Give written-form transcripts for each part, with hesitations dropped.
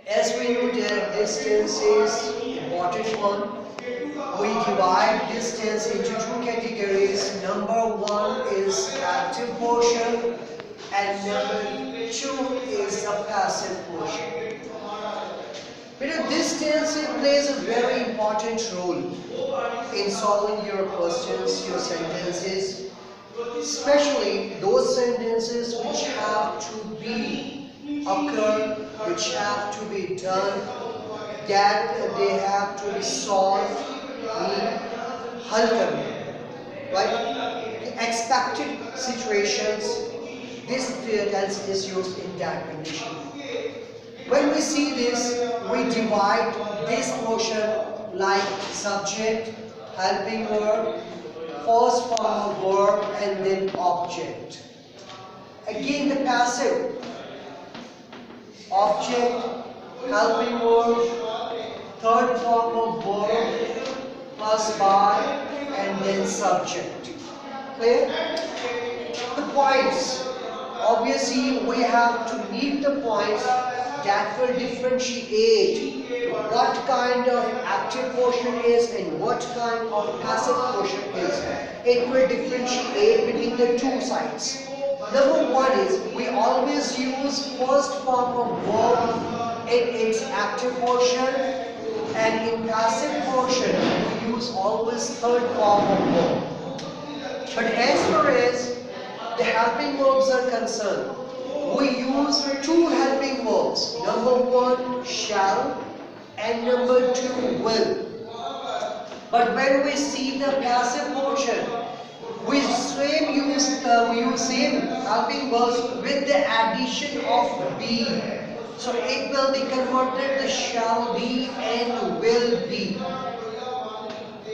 As we know that distance is important one, we divide distance into two categories. Number one is active portion and number two is the passive portion. Distance plays a very important role in solving your questions, your sentences, especially those sentences which have to be occur, which have to be done, that they have to be solved, हल करने, right? Expected situations, this tense is used in that condition. When we see this, we divide this portion like subject, helping verb, first form of verb and then object. Again the passive, object, helping verb, third form of verb plus by and then subject. Clear? The points. Obviously we have to meet the points that will differentiate what kind of active portion is and what kind of passive portion is. It will differentiate between the two sides. Number one is we always use first form of verb in its active portion, and in passive portion we use always third form of verb. But as far as the helping verbs are concerned, we use two helping verbs. Number one, shall, and number two, will. But when we see the passive portion, we use same helping verbs with the addition of be. So it will be converted to shall be and will be.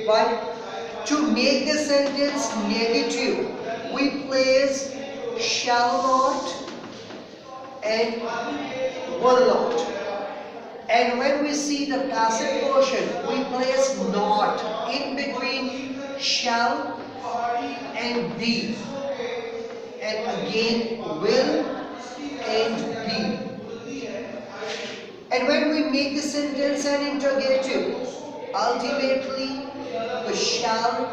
Right? To make the sentence negative, we place shall not and will not. And when we see the passive portion, we place not in between shall and be, and again will and be. And when we make the sentence an interrogative, ultimately the shall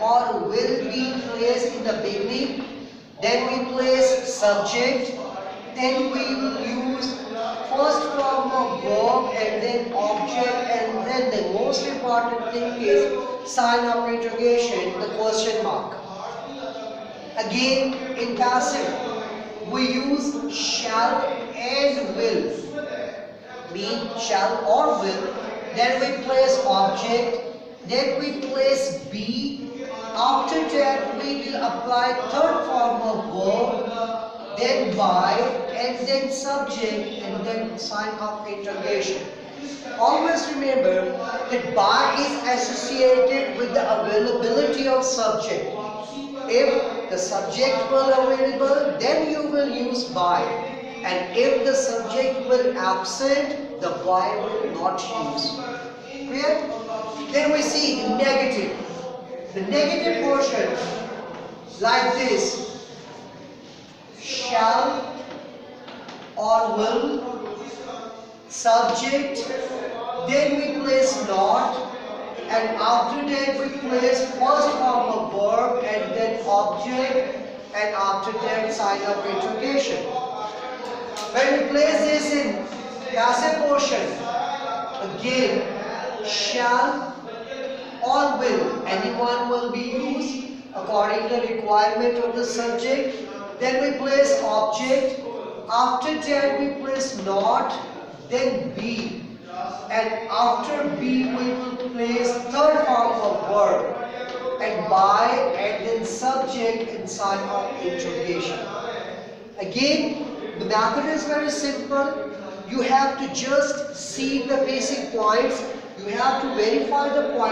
or will be placed in the beginning, then we place subject, then we will use first form of verb and then object, and then the most important thing is sign of interrogation, the question mark. Again in passive we use shall and will, mean shall or will, then we place object, then we place be, after that we will apply third form of verb, then by, and then subject, and then sign of interrogation. Always remember that by is associated with the availability of subject. If the subject will available, then you will use by, and if the subject will absent, the by will not use. Clear? Then we see the negative. The negative portion like this: shall or will, subject, then we place not, and after that we place first form of verb and then object, and after that sign of interrogation. When we place this in passive portion, again shall or will, anyone will be used according to the requirement of the subject. Then we place object, after that we place not, then be, and after be we will place third form of verb and by, and then subject and sign of interrogation. Again the method is very simple. You have to just see the basic points, you have to verify the points.